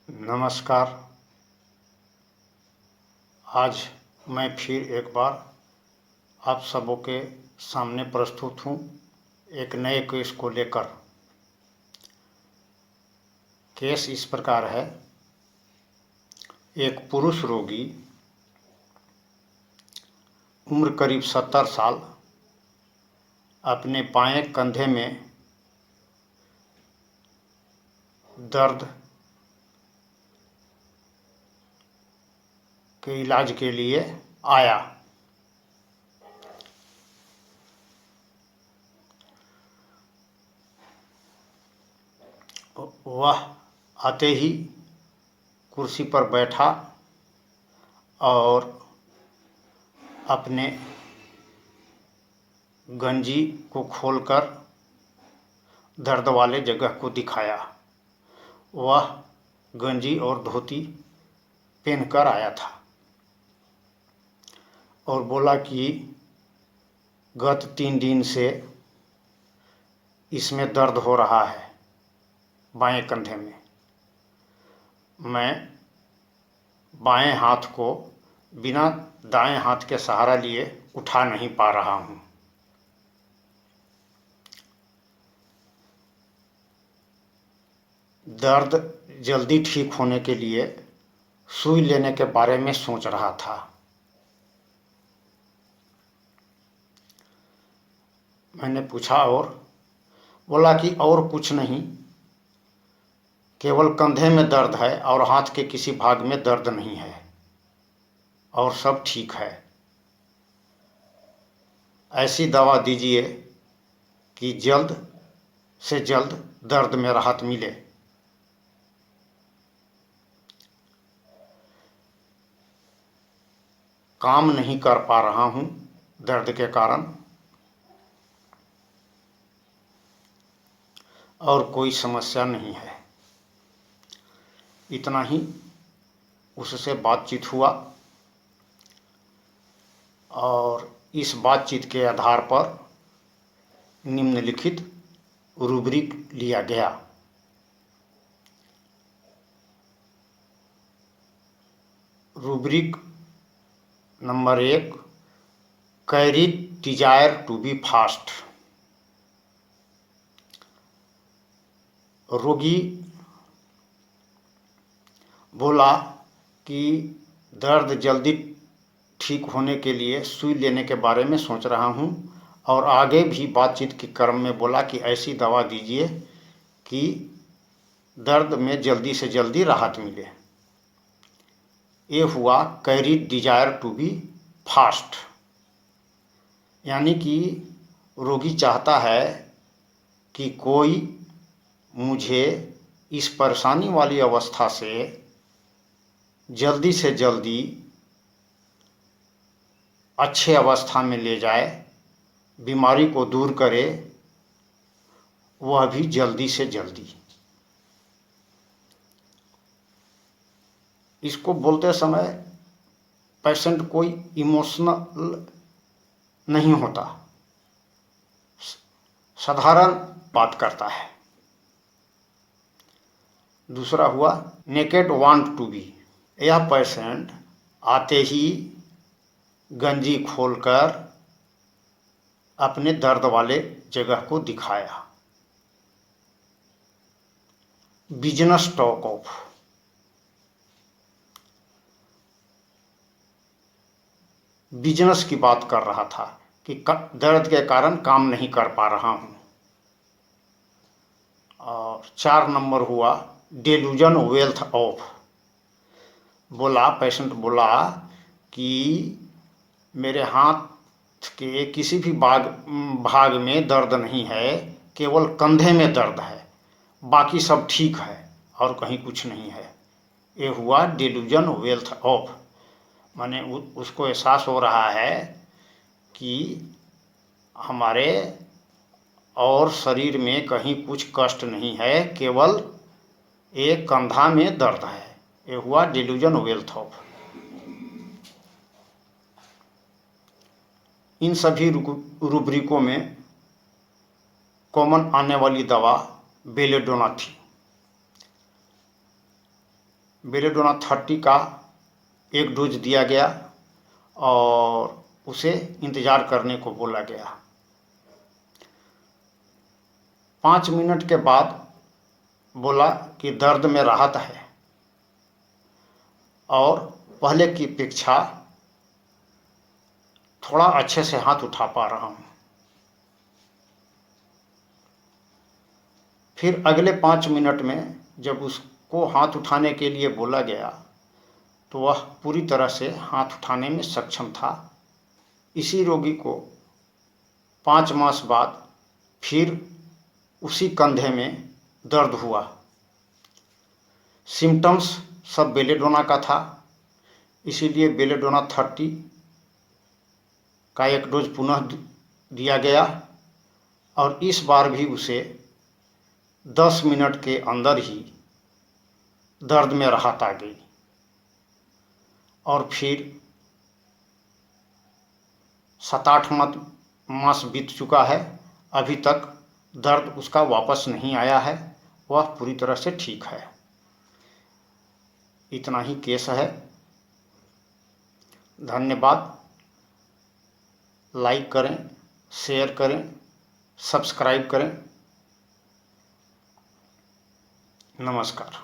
नमस्कार। आज मैं फिर एक बार आप सबों के सामने प्रस्तुत हूँ एक नए केस को लेकर। केस इस प्रकार है। एक पुरुष रोगी, उम्र करीब 70 साल, अपने बाएं कंधे में दर्द के इलाज के लिए आया। वह आते ही कुर्सी पर बैठा और अपने गंजी को खोलकर दर्द वाले जगह को दिखाया। वह गंजी और धोती पहनकर आया था और बोला कि गत 3 दिन से इसमें दर्द हो रहा है बाएं कंधे में। मैं बाएं हाथ को बिना दाएं हाथ के सहारा लिए उठा नहीं पा रहा हूँ। दर्द जल्दी ठीक होने के लिए सुई लेने के बारे में सोच रहा था। मैंने पूछा और बोला कि और कुछ नहीं, केवल कंधे में दर्द है और हाथ के किसी भाग में दर्द नहीं है और सब ठीक है। ऐसी दवा दीजिए कि जल्द से जल्द दर्द में राहत मिले। काम नहीं कर पा रहा हूँ दर्द के कारण और कोई समस्या नहीं है। इतना ही उससे बातचीत हुआ और इस बातचीत के आधार पर निम्नलिखित रूब्रिक लिया गया। Rubric number 1, carry desire to be fast. रोगी बोला कि दर्द जल्दी ठीक होने के लिए सुई लेने के बारे में सोच रहा हूँ और आगे भी बातचीत के क्रम में बोला कि ऐसी दवा दीजिए कि दर्द में जल्दी से जल्दी राहत मिले। ये हुआ carry desire to be fast, यानी कि रोगी चाहता है कि कोई मुझे इस परेशानी वाली अवस्था से जल्दी अच्छे अवस्था में ले जाए, बीमारी को दूर करे, वह भी जल्दी से जल्दी। इसको बोलते समय पेशेंट कोई इमोशनल नहीं होता, साधारण बात करता है। दूसरा हुआ नेकेड वांट टू बी। यह पेशेंट आते ही गंजी खोलकर अपने दर्द वाले जगह को दिखाया। Business talk of. बिजनेस की बात कर रहा था कि दर्द के कारण काम नहीं कर पा रहा हूँ। और 4 नंबर हुआ डेलूजन वेल्थ ऑफ। पेशेंट बोला कि मेरे हाथ के किसी भी भाग में दर्द नहीं है, केवल कंधे में दर्द है, बाकी सब ठीक है और कहीं कुछ नहीं है। ये हुआ डेलूजन वेल्थ ऑफ, माने उसको एहसास हो रहा है कि हमारे और शरीर में कहीं कुछ कष्ट नहीं है, केवल एक कंधा में दर्द है। ये हुआ डेलूजन वेल्थ ऑफ। इन सभी रूब्रिकों में कॉमन आने वाली दवा बेलेडोना थी। बेलेडोना 30 का एक डोज दिया गया और उसे इंतज़ार करने को बोला गया। 5 मिनट के बाद बोला कि दर्द में राहत है और पहले की अपेक्षा थोड़ा अच्छे से हाथ उठा पा रहा हूँ। फिर अगले 5 मिनट में जब उसको हाथ उठाने के लिए बोला गया तो वह पूरी तरह से हाथ उठाने में सक्षम था। इसी रोगी को 5 मास बाद फिर उसी कंधे में दर्द हुआ। सिम्टम्स सब बेलेडोना का था, इसीलिए बेलेडोना 30 का एक डोज पुनः दिया गया और इस बार भी उसे 10 मिनट के अंदर ही दर्द में राहत आ गई और फिर 7-8 मास बीत चुका है, अभी तक दर्द उसका वापस नहीं आया है, वह पूरी तरह से ठीक है। इतना ही केस है। धन्यवाद। लाइक करें, शेयर करें, सब्सक्राइब करें। नमस्कार।